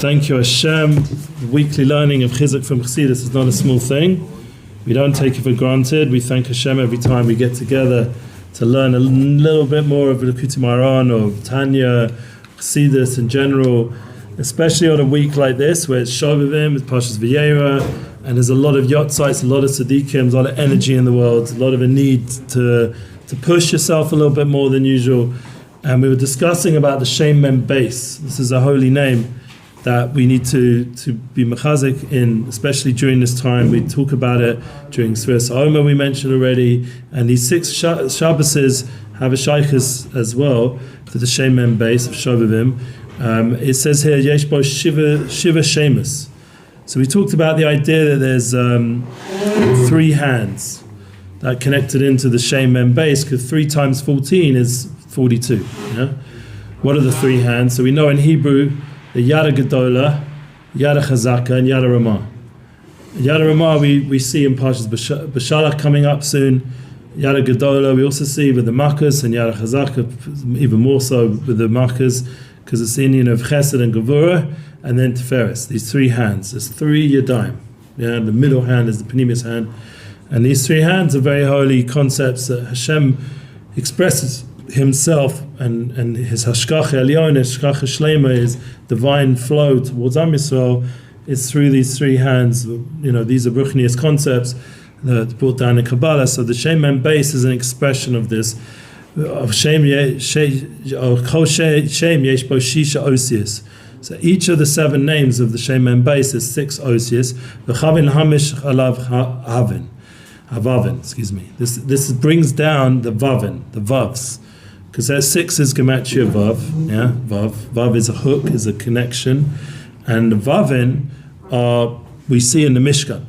Thank you, Hashem. The weekly learning of Chizzuk from Chassidus is not a small thing. We don't take it for granted. We thank Hashem every time we get together to learn a little bit more of Likutei Moharan or Tanya, Chassidus in general, especially on a week like this where it's Shovavim, it's Parshas Vayera, and there's a lot of yotzites, a lot of Tzaddikim, a lot of energy in the world, a lot of a need to push yourself a little bit more than usual. And we were discussing about the Shem Mem Beis. This is a holy name that we need to be mechazik in, especially during this time. We talk about it during Sweetening we mentioned already, and these 6 Shabbases have a shaykhus as well to the Shem Mem Beis of Shovavim. It says here, Yesh bo Shiva Shemus. So we talked about the idea that there's 3 hands that connected into the Shem Mem Beis, because 3 times 14 is 42. Yeah? What are the 3 hands? So we know in Hebrew, the Yada Gedola, Yada Chazaka, and Yada Ramah. Yada Ramah we see in Parshas B'Shalach coming up soon. Yada Gedola we also see with the Makkos, and Yada Chazaka even more so with the Makkos, because it's the Indian of Chesed and Gevurah, and then Tiferes. These 3 hands. There's 3 Yadayim. Yeah, the middle hand is the Pneumius hand. And these 3 hands are very holy concepts that Hashem expresses himself and his hashkacha elyon, hashkacha shlema, his divine flow towards Am Yisrael is through these 3 hands. You know, these are ruchnius concepts that are brought down in Kabbalah. So the Shem Mem Beis is an expression of this. Of Shem yesh bo shisha osius. So each of the 7 names of the Shem Mem Beis is 6 osius. V'chavin hamish alav havavin. Excuse me. This brings down the vavin, the vavs. Because there's 6 is gematria vav, yeah, vav. Vav is a hook, is a connection, and the vavin we see in the Mishkan.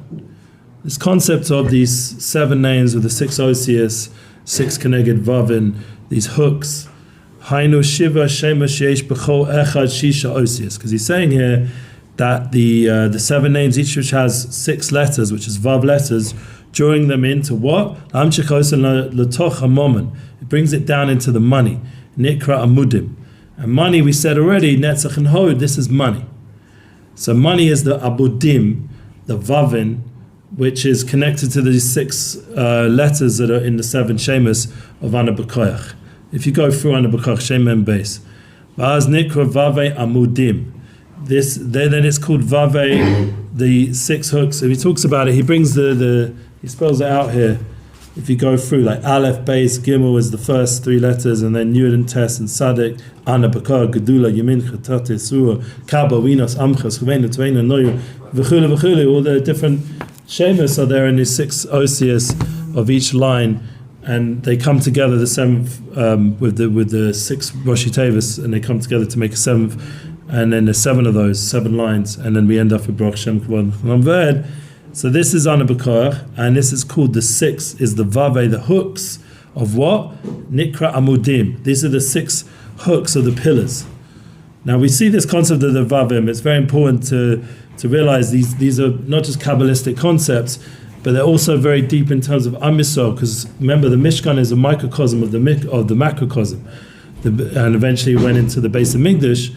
This concept of these 7 names of the 6 osius, 6 keneged vavin, these hooks. Hainu shiva shema sheish b'chol echad shisha osius. Because he's saying here that the 7 names, each which has 6 letters, which is vav letters, drawing them into what? It brings it down into the money. Nikra amudim. And money, we said already, netzach and hod, this is money. So money is the abudim, the vavin, which is connected to these 6 letters that are in the 7 shemus of Ana B'Koyach. If you go through Ana B'Koyach, Shem Mem Beis. Vaz nikra vave amudim. Then it's called vave, the 6 hooks. So he talks about it, he brings he spells it out here. If you go through, like Aleph, Beis, Gimel is the first 3 letters, and then Yud and Tes and Sadik, Ana, Bakar, Gedula, Yemin, Chatate, Surah, Kaba, Winos, Amchas, Chuvena, Tvena, Noyu, V'chule, V'chule, all the different shemus are there in these 6 osius of each line, and they come together the 7th with the 6 Roshi Tevis, and they come together to make a 7th, and then there's 7 of those, 7 lines, and then we end up with Baruch Shem Kavod V'Amved. So this is Ana B'Koyach, and this is called the 6, is the Vave, the hooks of what? Nikra Amudim. These are the 6 hooks of the pillars. Now we see this concept of the Vavim. It's very important to realize these are not just Kabbalistic concepts, but they're also very deep in terms of Am Yisrael, because remember the Mishkan is a microcosm of the macrocosm, and eventually went into the base of Migdash.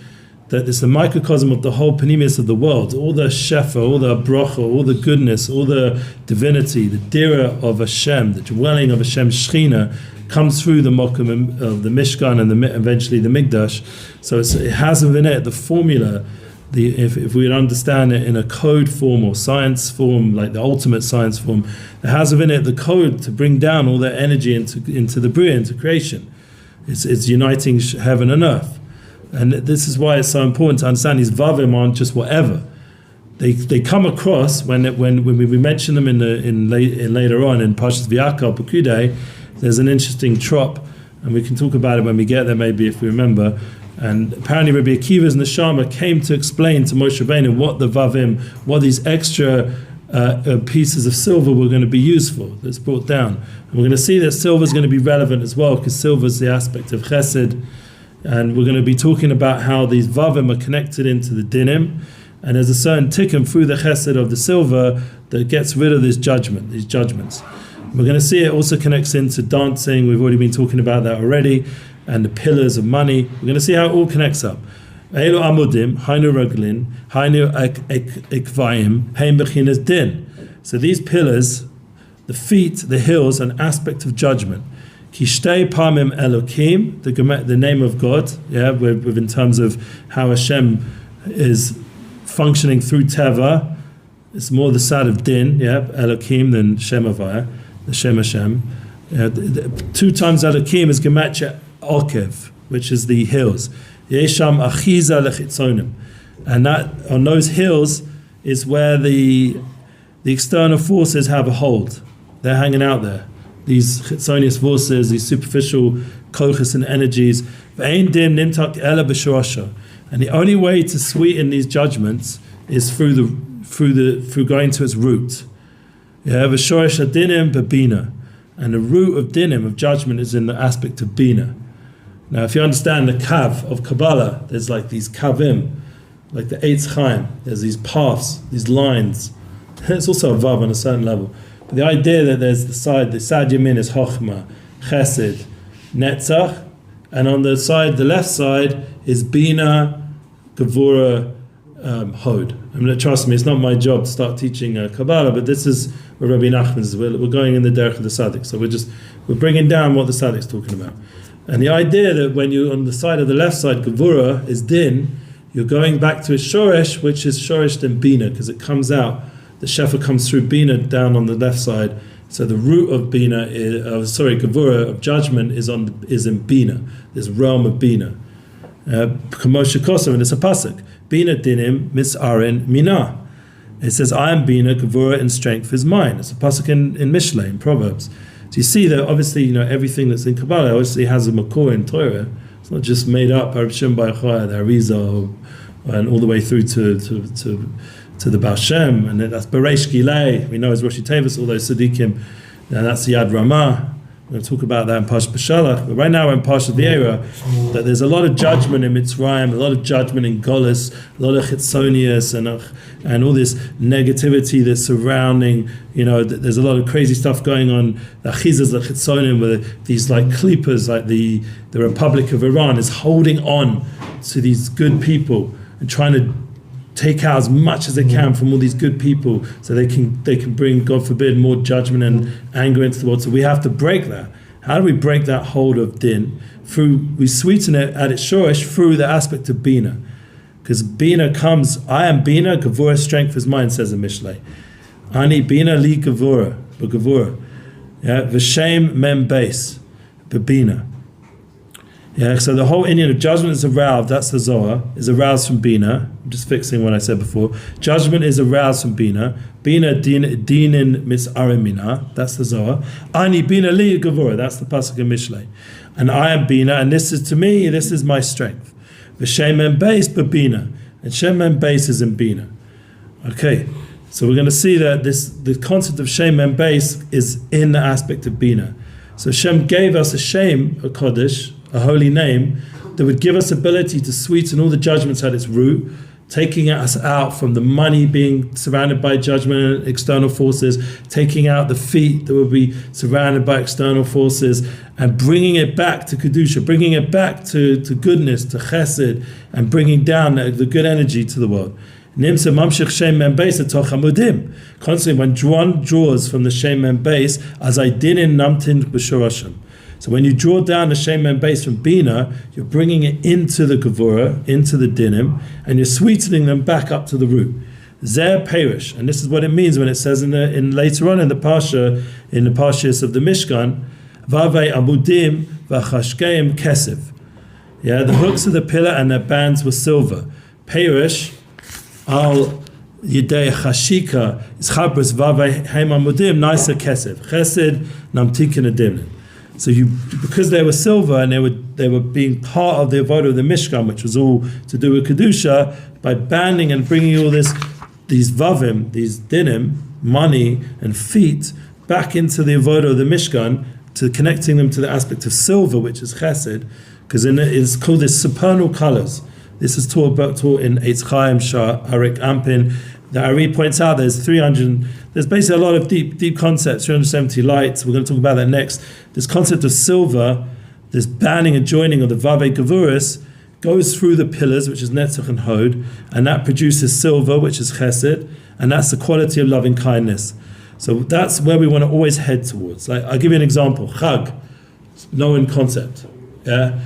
That it's the microcosm of the whole Pneumius of the world, all the shefa, all the bracha, all the goodness, all the divinity, the dira of Hashem, the dwelling of Hashem's Shechina comes through the mokum of the Mishkan and eventually the Migdash. So it has within it the formula, if we would understand it in a code form or science form, like the ultimate science form, it has within it the code to bring down all that energy into the Bria, into creation. It's uniting heaven and earth. And this is why it's so important to understand these vavim aren't just whatever. They come across when we mention them in later on in Parshas V'Yakov Likutei. There's an interesting trop, and we can talk about it when we get there, maybe if we remember. And apparently Rabbi Akiva's neshama came to explain to Moshe Rabbeinu what the vavim, what these extra pieces of silver were going to be used for. That's brought down, and we're going to see that silver is going to be relevant as well, because silver is the aspect of chesed. And we're going to be talking about how these vavim are connected into the dinim, and there's a certain tikkun through the chesed of the silver that gets rid of these judgments. We're going to see it also connects into dancing. We've already been talking about that already, and the pillars of money. We're going to see how it all connects up. Ve'elu amudim, hainu raglin, hainu ikvaim, heim bechinas din. So these pillars, the feet, the hills, an aspect of judgment. Kishtei pamim Elokim, the name of God, with in terms of how Hashem is functioning through Teva. It's more the side of din, Elokim, than Shem Havaya, the Shem Hashem. 2 times Elokim is gematria Okev, which is the hills. Yesham achiza lechitzonim, and that on those hills is where the external forces have a hold. They're hanging out there. These chitzonius forces, these superficial kochas and energies. And the only way to sweeten these judgments is through going to its root. V'shoresh hadinim bebina, and the root of dinim, of judgment, is in the aspect of bina. Now, if you understand the kav of Kabbalah, there's like these kavim, like the Eitz Chaim. There's these paths, these lines. It's also a vav on a certain level. But the idea that there's the side yamin is chokhmah, chesed, netzach, and on the left side is bina, gevura, hod. I mean, trust me, it's not my job to start teaching Kabbalah, but this is where Rabbi Nachman is. We're going in the derech of the tzaddik, so we're bringing down what the tzaddik's talking about. And the idea that when you're on the side of the left side, gevura is din, you're going back to a shoresh, which is shoresh then bina, because it comes out. The shefa comes through bina down on the left side. So the root of bina, gevura of judgment is in bina, this realm of bina. Kamosha Kosom, and it's a pasuk. Bina dinim misarin mina. It says, I am bina, gevura in strength is mine. It's a pasuk in Mishlei, in Proverbs. So you see that obviously, everything that's in Kabbalah obviously has a makor in Torah. It's not just made up, Arab Shem Ba'achai, the Arizal, and all the way through to the Baal Shem, and that's Bereish Gilei. We know as Rosh Tevis, all those Tzaddikim, and that's the Yad Ramah. We're going to talk about that in Parshat B'Shalach. But right now we're in Parshat V'era, that there's a lot of judgment in Mitzrayim, a lot of judgment in Golis, a lot of Chitzonius, and all this negativity that's surrounding, there's a lot of crazy stuff going on. The Chizzuk, the Chitzonim, where these like clippers, like the Republic of Iran is holding on to these good people and trying to take out as much as they can from all these good people, so they can bring, God forbid, more judgment and anger into the world. So we have to break that. How do we break that hold of din? We sweeten it at its shoresh through the aspect of bina, because bina comes. I am bina, gevura strength is mine, says in Mishlei. Ani bina li gevura, v'shem mem beis, bebina. So the whole Indian of judgment is aroused, that's the Zohar, is aroused from Bina. I'm just fixing what I said before. Judgment is aroused from Bina. Bina dinin misarimina, that's the Zohar. Ani Bina li gevura, that's the pasuk in Mishlei. And I am Bina, and this is to me, this is my strength. V'shem en beis bebina, and Shem en beis is in Bina. Okay, so we're going to see that the concept of Shem en beis is in the aspect of Bina. So Shem gave us a Shem, a Kodesh, a holy name that would give us ability to sweeten all the judgments at its root, taking us out from the money being surrounded by judgment and external forces, taking out the feet that would be surrounded by external forces, and bringing it back to Kedusha, bringing it back to goodness, to chesed, and bringing down the good energy to the world. Constantly, when one draws from the Shem and base, as I did in Namtin B'Shorashim. So when you draw down the Shem and base from Bina, you're bringing it into the Gevura, into the Dinim, and you're sweetening them back up to the root. Zer Perish, and this is what it means when it says in later on in the Parsha, in the Parshas of the Mishkan, Vavei Amudim V'Chashkeim Kesef. The hooks of the pillar and their bands were silver. Perish al Yidei Chashika is Chabras Vavei Heim Amudim Naisa Kesef. Chesed Namtikin Adimnin. So because they were silver and they were being part of the avodah of the Mishkan, which was all to do with Kedusha, by banding and bringing all these vavim, these dinim, money and feet, back into the avodah of the Mishkan, to connecting them to the aspect of silver, which is chesed, because it's called the supernal colors. This is taught in Eitz Chaim Shah Arik Ampin. The Ari points out there's basically a lot of deep concepts, 370 lights. We're going to talk about that next. This concept of silver, this banding and joining of the Vave Gavuris, goes through the pillars, which is Netzach and Hod, and that produces silver, which is Chesed, and that's the quality of loving kindness. So that's where we want to always head towards. Like, I'll give you an example. Chag, known concept. Yeah,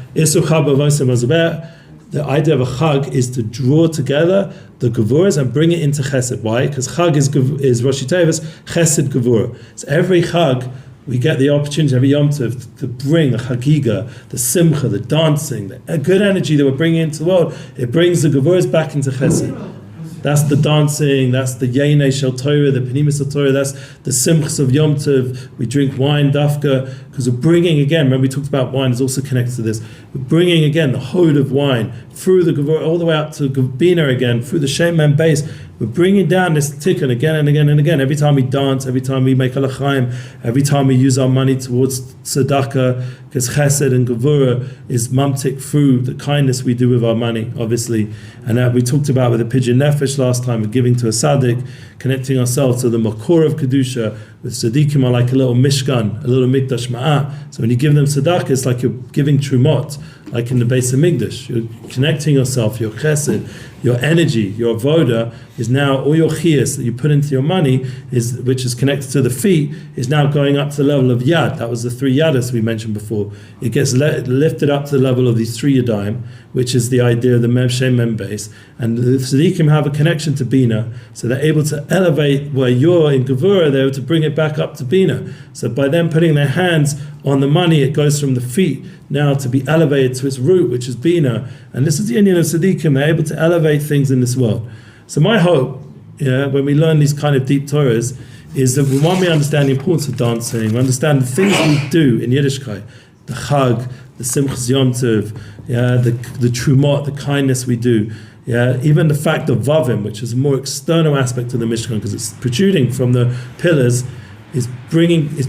the idea of a Chag is to draw together the Gevuras and bring it into Chesed. Why? Because Chag is Rosh Tevis, Chesed Gevura. So every Chag, we get the opportunity, every Yom Tov, to bring the Chagiga, the Simcha, the dancing, the good energy that we're bringing into the world. It brings the Gevuras back into Chesed. That's the dancing, that's the Yeinei Shel Torah, the Penimis of Torah, that's the Simchas of Yom Tov. We drink wine, Dafka, because we're bringing again, remember we talked about wine is also connected to this, we're bringing again the Hod of wine through the Gevurah, all the way up to Bina again, through the Shem Mem base. We're bringing down this tikkun again and again and again. Every time we dance, every time we make alachaim, every time we use our money towards tzedakah, because chesed and gevura is mamtik through the kindness we do with our money, obviously. And that we talked about with the pidyon nefesh last time, with giving to a tzaddik, connecting ourselves to the makor of kedusha. With tzaddikim are like a little mishkan, a little mikdash ma'ah. So when you give them tzedakah, it's like you're giving trumot, like in the base of Mikdash. You're connecting yourself, your chesed, your energy, your avoda is now, all your chiyas that you put into your money, which is connected to the feet, is now going up to the level of yad. That was the 3 yadas we mentioned before. It gets lifted up to the level of these 3 yadayim, which is the idea of the mem shem mem base. And the tzaddikim have a connection to bina, so they're able to elevate where you're in gevura, they're able to bring it back up to bina. So by them putting their hands on the money, it goes from the feet now to be elevated to its root, which is bina. And this is the union of tzaddikim. They're able to elevate things in this world. So my hope, when we learn these kind of deep Torahs, is that we understand the importance of dancing, we understand the things we do in Yiddishkeit, the Chag, the Simchas Yom Tov, the Trumot, the kindness we do. Even the fact of Vavim, which is a more external aspect of the Mishkan, because it's protruding from the pillars, is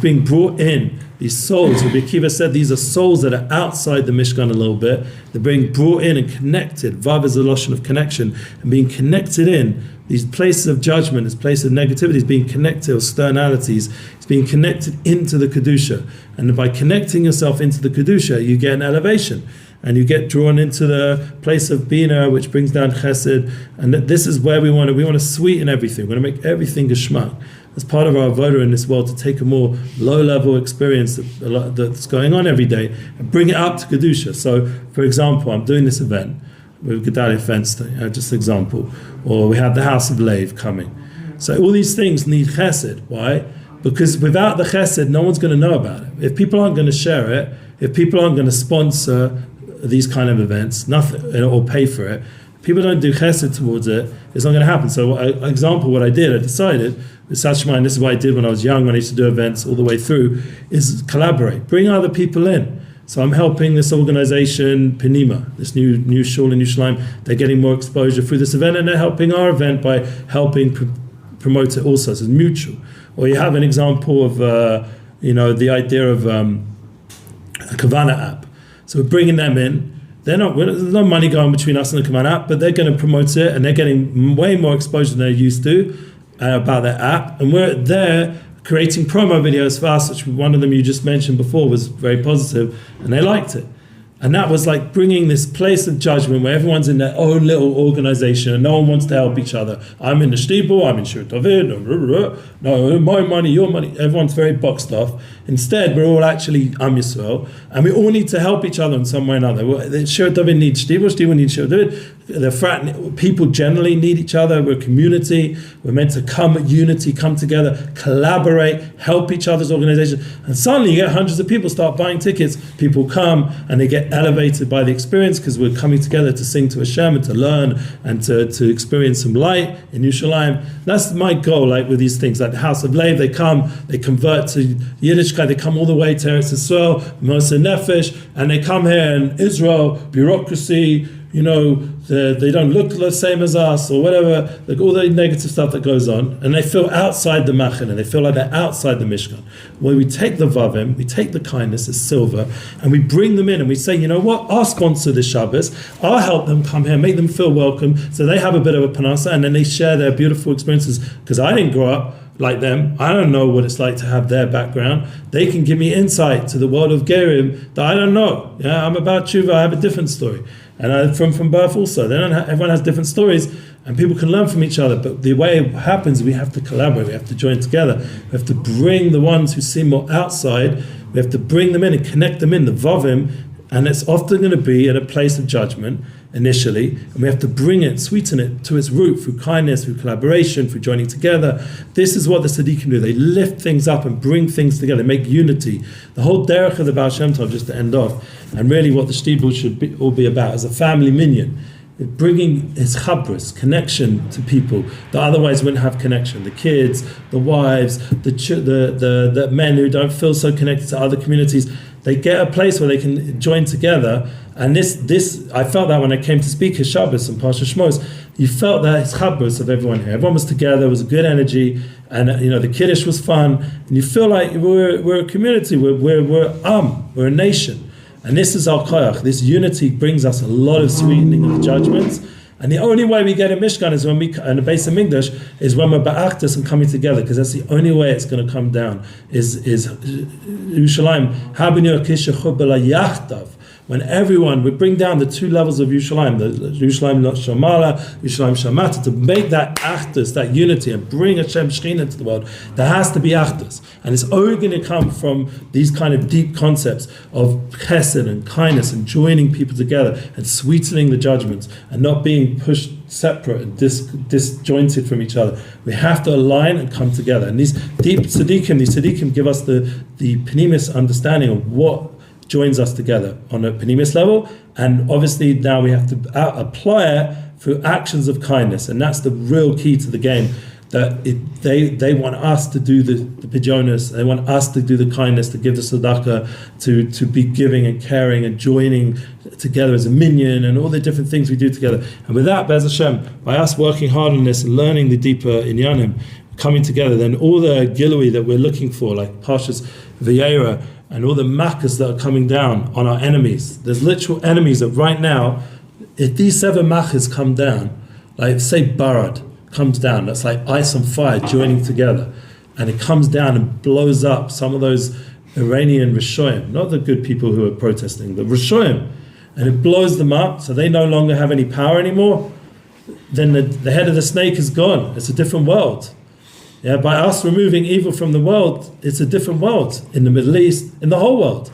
being brought in. These souls, Rabbi Akiva said, these are souls that are outside the Mishkan a little bit. They're being brought in and connected. Vav is a lotion of connection, and being connected in these places of judgment, this place of negativity, is being connected, or externalities. It's being connected into the kedusha, and by connecting yourself into the kedusha, you get an elevation. And you get drawn into the place of bina, which brings down chesed. And this is where we want to sweeten everything. We want to make everything geschmack. As part of our avoda in this world, to take a more low-level experience that's going on every day and bring it up to kedusha. So, for example, I'm doing this event with Gedalia Fenster, just an example, or we have the House of Lev coming. So all these things need chesed. Why? Because without the chesed, no one's going to know about it. If people aren't going to share it, if people aren't going to sponsor these kind of events, nothing, or pay for it, people don't do chesed towards it, it's not going to happen. So, what I did, I decided, with such mind, this is what I did when I was young, when I used to do events all the way through, is collaborate, bring other people in. So I'm helping this organization, Penima, this new shul in Yerushalayim. They're getting more exposure through this event, and they're helping our event by helping promote it also. So it's mutual. Or you have an example of, the idea of a Kavana app. So we're bringing them in. There's no money going between us and the Kavana app, but they're going to promote it, and they're getting way more exposure than they're used to about their app. And we're there creating promo videos for us, which one of them you just mentioned before was very positive, and they liked it. And that was like bringing this place of judgment where everyone's in their own little organization and no one wants to help each other. I'm in the shtibel, I'm in Shovavim, no, my money, your money. Everyone's very boxed off. Instead, we're all actually Am Yisrael, and we all need to help each other in some way or another. Shovavim needs shtibel needs Shovavim. People generally need each other. We're a community. We're meant to come together, collaborate, help each other's organization. And suddenly you get hundreds of people start buying tickets. People come and they get elevated by the experience because we're coming together to sing to Hashem and to learn and to experience some light in Yerushalayim. That's my goal, like with these things. Like the House of Lev, they come, they convert to Yiddishkeit, they come all the way to Eretz Yisrael, Moshe Nefesh, and they come here in Israel, bureaucracy, they don't look the same as us or whatever, like all the negative stuff that goes on, and they feel outside the machin, and they feel like they're outside the Mishkan. Where we take the Vavim, we take the kindness, it's silver, and we bring them in and we say, you know what, I'll sponsor this Shabbos, I'll help them come here, make them feel welcome, so they have a bit of a panasa, and then they share their beautiful experiences, because I didn't grow up like them. I don't know what it's like to have their background. They can give me insight to the world of Gerim that I don't know. I'm about tshuva, I have a different story. and from birth also. Everyone has different stories, and people can learn from each other. But the way it happens, we have to collaborate. We have to join together. We have to bring the ones who seem more outside. We have to bring them in and connect them in, the Vavim, and it's often going to be at a place of judgment initially, and we have to bring it, sweeten it to its root through kindness, through collaboration, through joining together. This is what the Tzaddikim do. They lift things up and bring things together, make unity. The whole derech of the Baal Shem Tov, just to end off, and really what the Shtibul should all be about, is a family minyan. Bringing his chabras, connection to people that otherwise wouldn't have connection. The kids, the wives, the men who don't feel so connected to other communities, they get a place where they can join together. And this I felt that when I came to speak his Shabbos and Parsha Shmos, you felt that his chabras of everyone here. Everyone was together, there was a good energy, and the Kiddush was fun, and you feel like we're a community, we're a nation. And this is our koyach. This unity brings us a lot of sweetening of the judgments. And the only way we get a Mishkan is when and a Beis HaMikdash is when we're ba'achtas and coming together, because that's the only way it's going to come down. Is Yerushalayim habinu kisha chubala yachtav. When everyone would bring down the two levels of Yerushalayim, the Yerushalayim Shamala, Yerushalayim Shamata, to make that achdus, that unity, and bring Hashem Shechina into the world, there has to be achdus. And it's only going to come from these kind of deep concepts of chesed and kindness and joining people together and sweetening the judgments and not being pushed separate and disjointed from each other. We have to align and come together. And these deep tzaddikim give us the pnimis understanding of what joins us together on a pnimis level, and obviously now we have to apply it through actions of kindness, and that's the real key to the game. That they want us to do the pidyonos, they want us to do the kindness, to give the tzedakah, to be giving and caring and joining together as a minyan, and all the different things we do together. And with that, Be'ez Hashem, by us working hard on this and learning the deeper inyanim, coming together, then all the gilui that we're looking for, like Parshas Vayera, and all the makas that are coming down on our enemies. There's literal enemies that right now, if these 7 makas come down, like say Barad comes down, that's like ice on fire joining together, and it comes down and blows up some of those Iranian Rishoyim, not the good people who are protesting, the Rishoyim, and it blows them up so they no longer have any power anymore, then the head of the snake is gone. It's a different world. Yeah, by us removing evil from the world, it's a different world in the Middle East, in the whole world.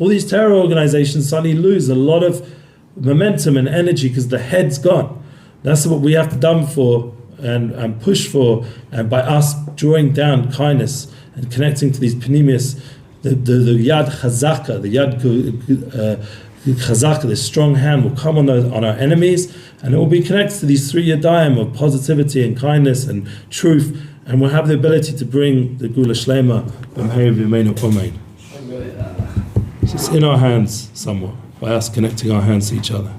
All these terror organizations suddenly lose a lot of momentum and energy because the head's gone. That's what we have to done for and push for, and by us drawing down kindness and connecting to these pneumius, the yad chazaka, the yad chazaka, this strong hand will come on our enemies, and it will be connected to these 3 yadayim of positivity and kindness and truth. And we'll have the ability to bring the Gula Shlema B'mheir V'meinu Omein. It's in our hands somewhat, by us connecting our hands to each other.